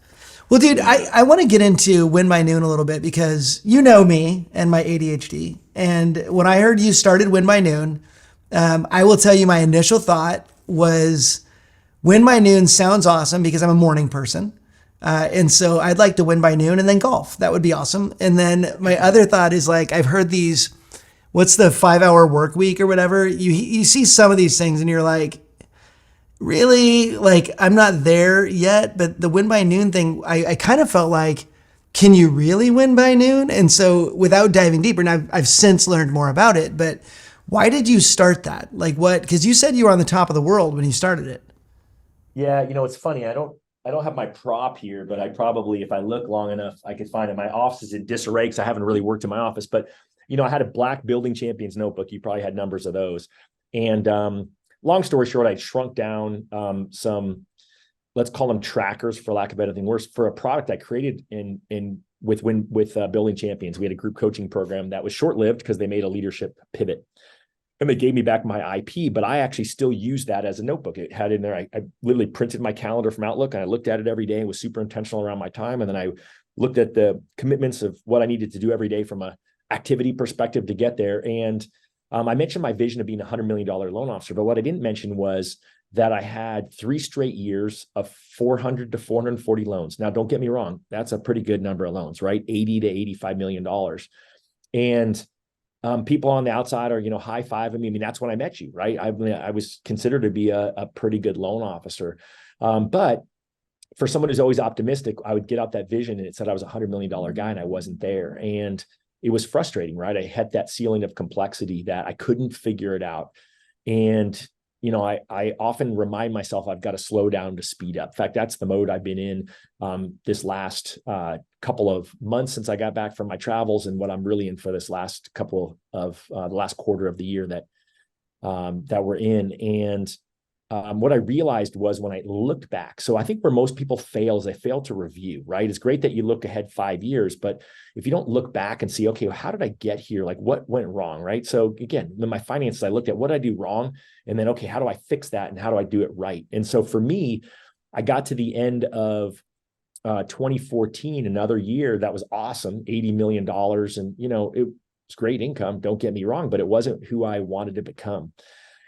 Well, dude, I want to get into Win by Noon a little bit, because you know me and my ADHD. And when I heard you started Win by Noon, I will tell you my initial thought was, Win by Noon sounds awesome because I'm a morning person. And so I'd like to win by noon and then golf. That would be awesome. And then my other thought is, like, I've heard these, what's the 5-hour work week or whatever? You see some of these things and you're like, really? Like, I'm not there yet. But the win by noon thing, I kind of felt like, can you really win by noon? And so without diving deeper, and I've since learned more about it, but why did you start that? Like, what? Because you said you were on the top of the world when you started it. Yeah, it's funny. I don't have my prop here, but I probably, if I look long enough, I could find it. My office is in disarray because I haven't really worked in my office. But I had a black Building Champions notebook. You probably had numbers of those. And long story short, I shrunk down some, let's call them trackers, for lack of anything worse, for a product I created with Building Champions. We had a group coaching program that was short-lived because they made a leadership pivot. And they gave me back my IP, but I actually still use that as a notebook. It had in there, I literally printed my calendar from Outlook, and I looked at it every day and was super intentional around my time. And then I looked at the commitments of what I needed to do every day from a activity perspective to get there. And I mentioned my vision of being a $100 million loan officer, but what I didn't mention was that I had 3 straight years of 400 to 440 loans. Now, don't get me wrong. That's a pretty good number of loans, right? 80 to $85 million. And people on the outside are, high-fiving me. I mean, that's when I met you, right? I was considered to be a pretty good loan officer. But for someone who's always optimistic, I would get out that vision and it said I was a $100 million guy and I wasn't there. And it was frustrating, right? I hit that ceiling of complexity that I couldn't figure it out. And I often remind myself I've got to slow down to speed up. In fact, that's the mode I've been in this last couple of months since I got back from my travels, and what I'm really in for this last couple of the last quarter of the year that we're in. And what I realized was, when I looked back, so I think where most people fail is they fail to review, right? It's great that you look ahead 5 years, but if you don't look back and see, okay, well, how did I get here? Like, what went wrong, right? So again, in my finances, I looked at what did I do wrong? And then, okay, how do I fix that? And how do I do it right? And so for me, I got to the end of 2014, another year that was awesome, $80 million. And, it was great income, don't get me wrong, but it wasn't who I wanted to become.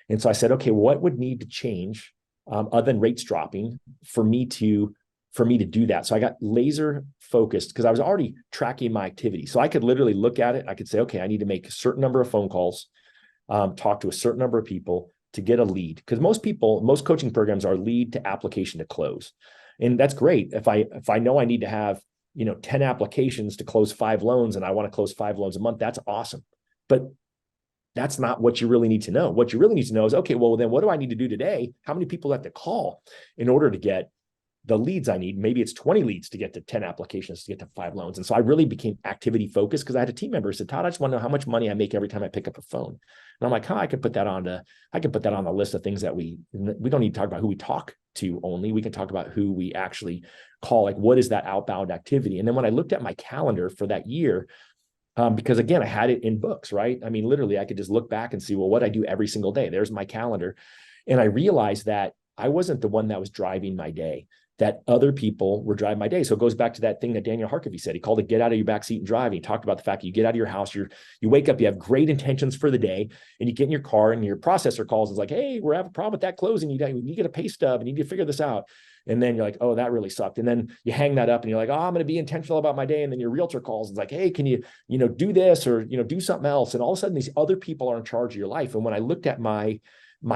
And so I said, okay, what would need to change other than rates dropping for me to do that? So I got laser focused because I was already tracking my activity. So I could literally look at it. I could say, okay, I need to make a certain number of phone calls, talk to a certain number of people to get a lead. Because most coaching programs are lead to application to close. And that's great. If I know I need to have, 10 applications to close 5 loans and I want to close 5 loans a month, that's awesome. But that's not what you really need to know. What you really need to know is, okay, well, then what do I need to do today? How many people do I have to call in order to get the leads I need? Maybe it's 20 leads to get to 10 applications to get to 5 loans. And so I really became activity focused because I had a team member who said, Todd, I just want to know how much money I make every time I pick up a phone. And I'm like, I could put that on the list of things that we don't need to talk about who we talk to only. We can talk about who we actually call, like, what is that outbound activity? And then when I looked at my calendar for that year, because again, I had it in books, right? I mean, literally I could just look back and see, well, what I do every single day. There's my calendar. And I realized that I wasn't the one that was driving my day. that other people were driving my day. So it goes back to that thing that Daniel Harkavy said. He called it get out of your backseat and drive. He talked about the fact that you get out of your house, you wake up, you have great intentions for the day, and you get in your car and your processor calls and is like, hey, we're having a problem with that closing. You get a pay stub and you need to figure this out. And then you're like, oh, that really sucked. And then you hang that up and you're like, oh, I'm going to be intentional about my day. And then your realtor calls and is like, hey, can you do this or, do something else? And all of a sudden these other people are in charge of your life. And when I looked at my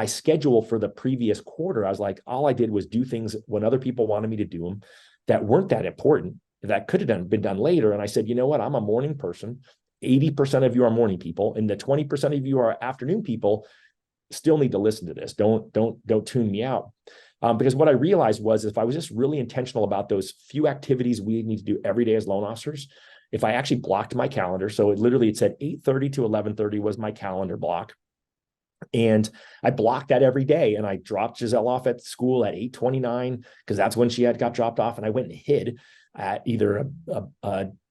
schedule for the previous quarter, I was like, all I did was do things when other people wanted me to do them that weren't that important, that could have been done later. And I said, you know what? I'm a morning person. 80% of you are morning people, and the 20% of you are afternoon people. Still need to listen to this. Don't tune me out. Because what I realized was if I was just really intentional about those few activities we need to do every day as loan officers, if I actually blocked my calendar, so it said 8:30 to 11:30 was my calendar block. And I blocked that every day. And I dropped Giselle off at school at 8:29 because that's when she got dropped off. And I went and hid at either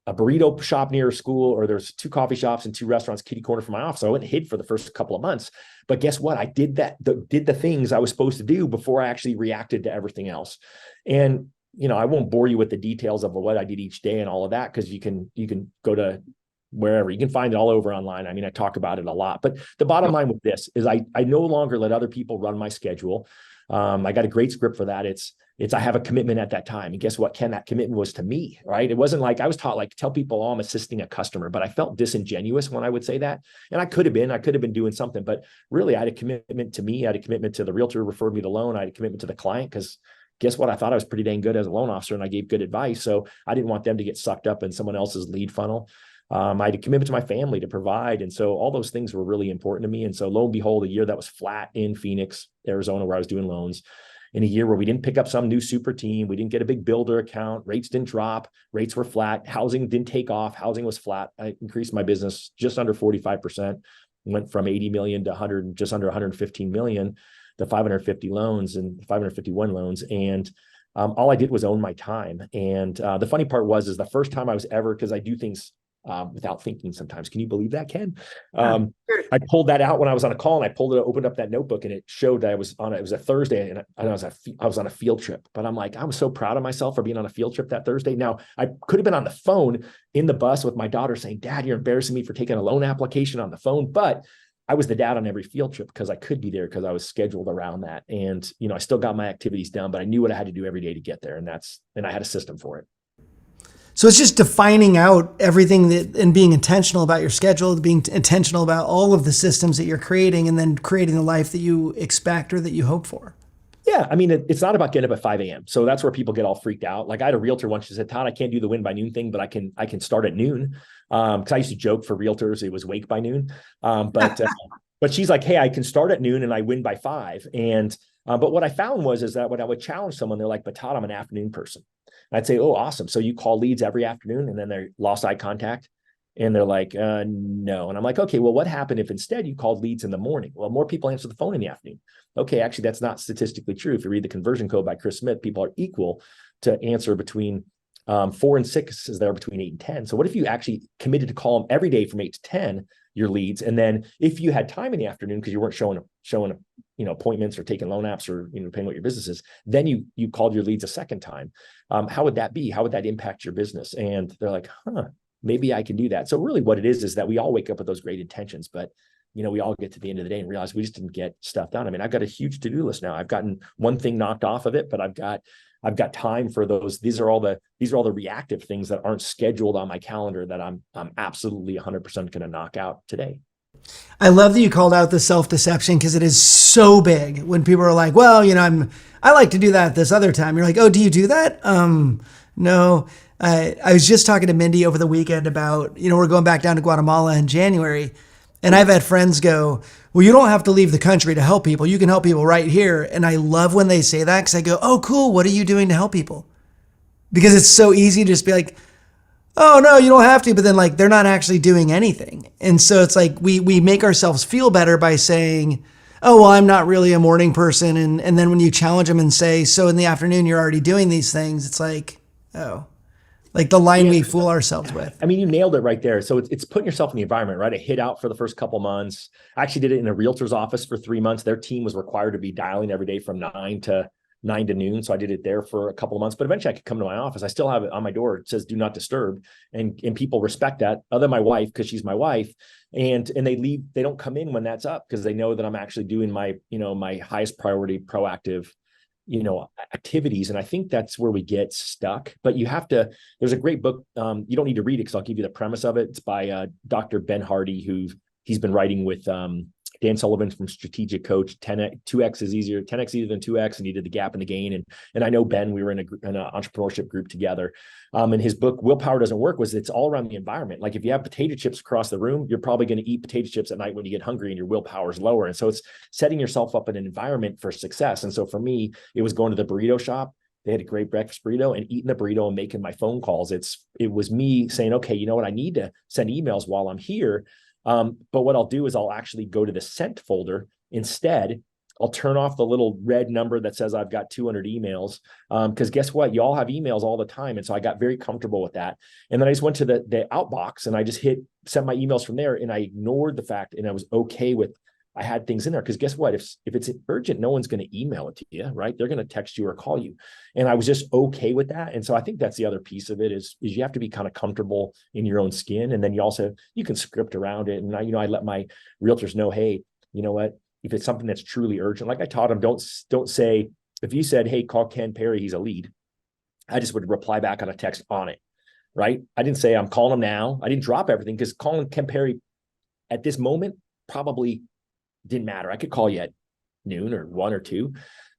a burrito shop near school, or there's 2 coffee shops and 2 restaurants kitty corner from my office. So I went and hid for the first couple of months. But guess what? I did the things I was supposed to do before I actually reacted to everything else. And, I won't bore you with the details of what I did each day and all of that, because you can go to wherever. You can find it all over online. I mean, I talk about it a lot. But the bottom line with this is I no longer let other people run my schedule. I got a great script for that. It's I have a commitment at that time. And guess what, Ken? That commitment was to me, right? It wasn't like I was taught tell people, oh, I'm assisting a customer, but I felt disingenuous when I would say that. And I could have been doing something, but really I had a commitment to me. I had a commitment to the realtor who referred me the loan. I had a commitment to the client because guess what? I thought I was pretty dang good as a loan officer and I gave good advice. So I didn't want them to get sucked up in someone else's lead funnel. I had a commitment to my family to provide. And so all those things were really important to me. And so lo and behold, a year that was flat in Phoenix, Arizona, where I was doing loans, in a year where we didn't pick up some new super team, we didn't get a big builder account, rates didn't drop, rates were flat, housing didn't take off, housing was flat. I increased my business just under 45%, went from 80 million to just under 115 million, the 550 loans and 551 loans. And all I did was own my time. And the funny part is the first time I was ever, because I do things without thinking sometimes. Can you believe that, Ken? I pulled that out when I was on a call, and I opened up that notebook, and it showed that it was a Thursday, and I was on a field trip. But I'm like, I was so proud of myself for being on a field trip that Thursday. Now, I could have been on the phone in the bus with my daughter saying, Dad, you're embarrassing me for taking a loan application on the phone. But I was the dad on every field trip because I could be there because I was scheduled around that. And, I still got my activities done, but I knew what I had to do every day to get there. And I had a system for it. So it's just defining out everything and being intentional about your schedule, being intentional about all of the systems that you're creating, and then creating the life that you expect or that you hope for. Yeah. I mean, it's not about getting up at 5 a.m. So that's where people get all freaked out. Like I had a realtor once, she said, Todd, I can't do the win by noon thing, but I can start at noon. Cause I used to joke for realtors, it was wake by noon. But she's like, hey, I can start at noon and I win by 5. And, but what I found is that when I would challenge someone, they're like, but Todd, I'm an afternoon person. And I'd say, oh, awesome. So you call leads every afternoon, and then they lost eye contact. And they're like, no. And I'm like, okay, well, what happened if instead you called leads in the morning? Well, more people answer the phone in the afternoon. Okay, actually, that's not statistically true. If you read the conversion code by Chris Smith, people are equal to answer between 4 and 6 is there between 8 and 10. So what if you actually committed to call them every day from 8 to 10, your leads? And then if you had time in the afternoon, because you weren't showing appointments or taking loan apps or paying what your business is, then you called your leads a second time. How would that be? How would that impact your business? And they're like, maybe I can do that. So really what it is that we all wake up with those great intentions, but we all get to the end of the day and realize we just didn't get stuff done. I mean, I've got a huge to-do list now. I've gotten one thing knocked off of it, but I've got time for those. These are all the reactive things that aren't scheduled on my calendar that I'm absolutely 100% going to knock out today. I love that you called out the self-deception, because it is so big when people are like, well, I like to do that this other time. You're like, oh, do you do that? No. I was just talking to Mindy over the weekend about, we're going back down to Guatemala in January, and I've had friends go, well, you don't have to leave the country to help people. You can help people right here. And I love when they say that, because I go, oh, cool. What are you doing to help people? Because it's so easy to just be like, oh, no, you don't have to. But then they're not actually doing anything. And so it's like we make ourselves feel better by saying, oh, well, I'm not really a morning person. And then when you challenge them and say, so in the afternoon, you're already doing these things. It's like, oh, like the line we fool ourselves with. I mean, you nailed it right there. So it's putting yourself in the environment, right? I hid out for the first couple months. I actually did it in a realtor's office for 3 months. Their team was required to be dialing every day from 9 to 9 to noon. So I did it there for a couple of months, but eventually I could come to my office. I still have it on my door. It says, do not disturb. And people respect that, other than my wife, because she's my wife. And they leave, they don't come in when that's up, because they know that I'm actually doing my, my highest priority, proactive, activities. And I think that's where we get stuck. But you have to, there's a great book. You don't need to read it, because I'll give you the premise of it. It's by Dr. Ben Hardy, who he's been writing with Dan Sullivan from Strategic Coach. 2X is easier, 10X easier than 2X, and he did the gap and the gain. And I know Ben, we were in an entrepreneurship group together. And his book, Willpower Doesn't Work, was it's all around the environment. Like if you have potato chips across the room, you're probably going to eat potato chips at night when you get hungry and your willpower is lower. And so it's setting yourself up in an environment for success. And so for me, it was going to the burrito shop. They had a great breakfast burrito, and eating the burrito and making my phone calls. It was me saying, okay, you know what? I need to send emails while I'm here. But what I'll do is I'll actually go to the sent folder instead. I'll turn off the little red number that says I've got 200 emails. Because guess what? You all have emails all the time. And so I got very comfortable with that. And then I just went to the outbox and I just sent my emails from there. And I ignored the fact, and I was okay with, I had things in there, because guess what? If it's urgent, no one's going to email it to you, right? They're going to text you or call you. And I was just okay with that. And so I think that's the other piece of it is you have to be kind of comfortable in your own skin. And then you can script around it. And I let my realtors know, hey, you know what? If it's something that's truly urgent, like I taught them, don't say, if you said, hey, call Ken Perry, he's a lead, I just would reply back on a text on it, right? I didn't say I'm calling him now. I didn't drop everything, because calling Ken Perry at this moment probably didn't matter. I could call you at noon or 1 or 2.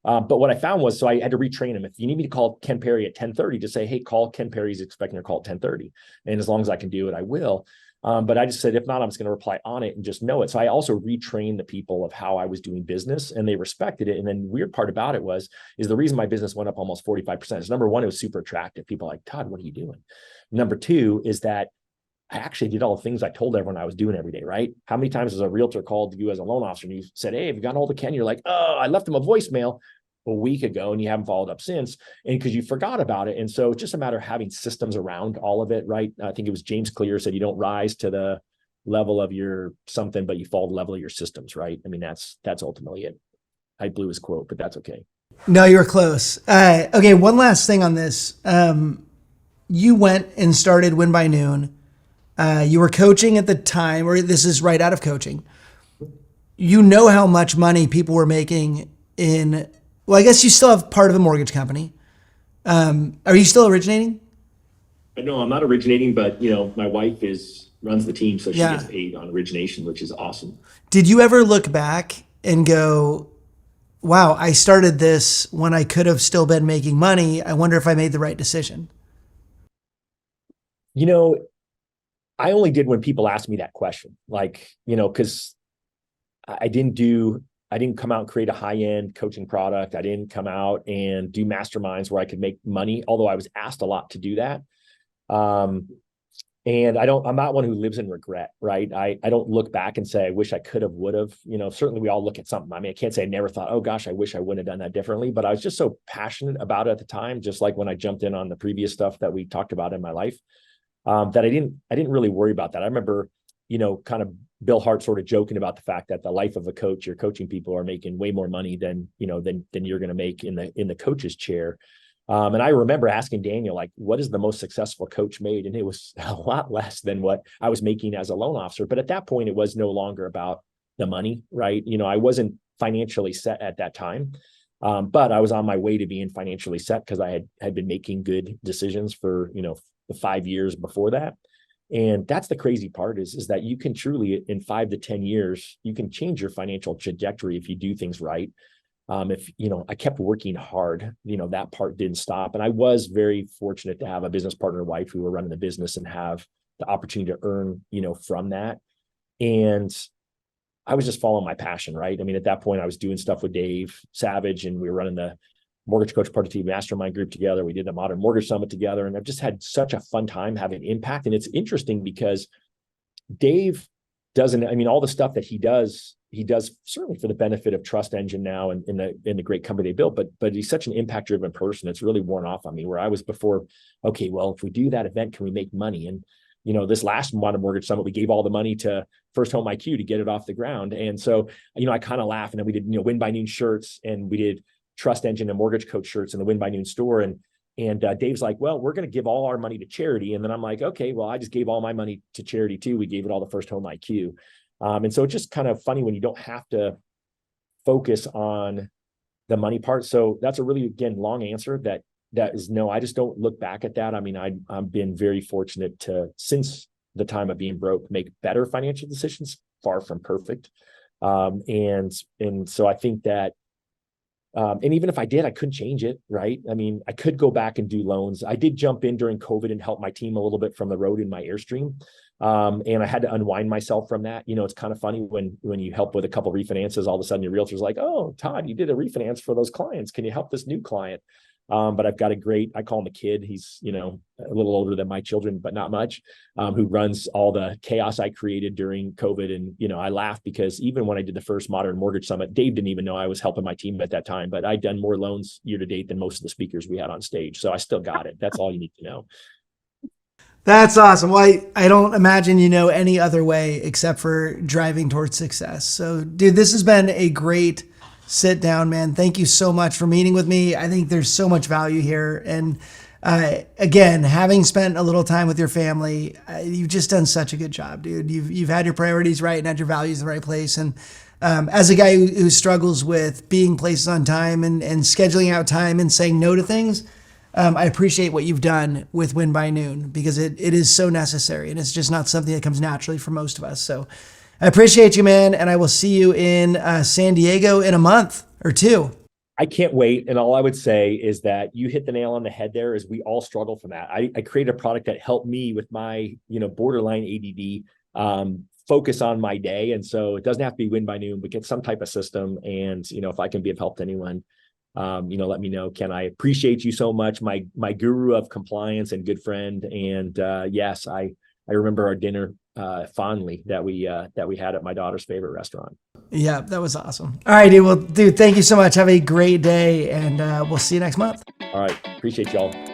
But what I found was, so I had to retrain him. If you need me to call Ken Perry at 10:30, just say, hey, call Ken Perry. He's expecting a call at 10:30. And as long as I can do it, I will. But I just said, if not, I'm just going to reply on it and just know it. So I also retrained the people of how I was doing business, and they respected it. And then the weird part about it is the reason my business went up almost 45% is, number one, it was super attractive. People are like, Todd, what are you doing? Number two is that I actually did all the things I told everyone I was doing every day, right? How many times has a realtor called you as a loan officer and you said, hey, have you gotten hold of Ken? You're like, oh, I left him a voicemail a week ago and you haven't followed up since, and because you forgot about it. And so it's just a matter of having systems around all of it, right? I think it was James Clear said, you don't rise to the level of your something, but you fall to the level of your systems, right? I mean, that's ultimately it. I blew his quote, but that's okay. No, you were close. Okay, one last thing on this. You went and started Win by Noon. You were coaching at the time, or this is right out of coaching. You know how much money people were making well, I guess you still have part of a mortgage company. Are you still originating? No, I'm not originating, but my wife runs the team, so she gets paid on origination, which is awesome. Did you ever look back and go, wow, I started this when I could have still been making money. I wonder if I made the right decision? I only did when people asked me that question, because I didn't come out and create a high-end coaching product. I didn't come out and do masterminds where I could make money, although I was asked a lot to do that. And I'm not one who lives in regret, right? I don't look back and say, I wish I could have, would have, certainly we all look at something. I mean, I can't say I never thought, oh gosh, I wish I wouldn't have done that differently, but I was just so passionate about it at the time, just like when I jumped in on the previous stuff that we talked about in my life, that I didn't really worry about that. I remember, kind of Bill Hart sort of joking about the fact that the life of a coach, your coaching people are making way more money than you're going to make in the coach's chair. And I remember asking Daniel, like, what is the most successful coach made? And it was a lot less than what I was making as a loan officer. But at that point, it was no longer about the money, right? I wasn't financially set at that time. But I was on my way to being financially set because I had been making good decisions for, the 5 years before that. And that's the crazy part is that you can truly, in 5 to 10 years, you can change your financial trajectory if you do things right. If, I kept working hard, that part didn't stop. And I was very fortunate to have a business partner wife who were running the business and have the opportunity to earn, from that. And I was just following my passion, right? I mean, at that point I was doing stuff with Dave Savage and we were running the Mortgage Coach Productivity Mastermind group together. We did the Modern Mortgage Summit together. And I've just had such a fun time having impact. And it's interesting because Dave doesn't, all the stuff that he does certainly for the benefit of Trust Engine now and in the great company they built, but he's such an impact driven person. It's really worn off on me where I was before, okay, well, if we do that event, can we make money? And, this last Modern Mortgage Summit, we gave all the money to First Home IQ to get it off the ground. And so, I kind of laugh, and then we did, Win by Noon shirts, and we did trust engine and mortgage coach shirts in the Win by Noon store. And Dave's like, well, we're going to give all our money to charity. And then I'm like, okay, well, I just gave all my money to charity too. We gave it all to First Home IQ. And so it's just kind of funny when you don't have to focus on the money part. So that's a really, again, long answer that is no, I just don't look back at that. I mean, I've been very fortunate to, since the time of being broke, make better financial decisions, far from perfect. And so I think that, and even if I did, I couldn't change it, right? I mean, I could go back and do loans. I did jump in during COVID and help my team a little bit from the road in my Airstream. And I had to unwind myself from that. You know, it's kind of funny when you help with a couple of refinances, all of a sudden your realtor's like, oh, Todd, you did a refinance for those clients. Can you help this new client? But I've got a great, I call him a kid. He's, you know, a little older than my children, but not much, who runs all the chaos I created during COVID. And, you know, I laugh because even when I did the first Modern Mortgage Summit, Dave didn't even know I was helping my team at that time, but I'd done more loans year to date than most of the speakers we had on stage. So I still got it. That's all you need to know. That's awesome. Well, I don't imagine you know any other way except for driving towards success. So, dude, this has been a great sit down, man. Thank you so much for meeting with me. I think there's so much value here. And again, having spent a little time with your family, you've just done such a good job, dude. You've had your priorities right and had your values in the right place. And as a guy who struggles with being places on time and scheduling out time and saying no to things, I appreciate what you've done with Win by Noon, because it is so necessary and it's just not something that comes naturally for most of us. So I appreciate you, man. And I will see you in San Diego in a month or two. I can't wait. And all I would say is that you hit the nail on the head there, is we all struggle from that. I created a product that helped me with my, you know, borderline ADD, focus on my day. And so it doesn't have to be Win by Noon, but get some type of system. And, you know, if I can be of help to anyone, you know, let me know. Ken, I appreciate you so much. My guru of compliance and good friend. And yes, I remember our dinner fondly that we had at my daughter's favorite restaurant. Yeah, that was awesome. All right, dude. Well, dude, thank you so much. Have a great day, and we'll see you next month. All right. Appreciate y'all.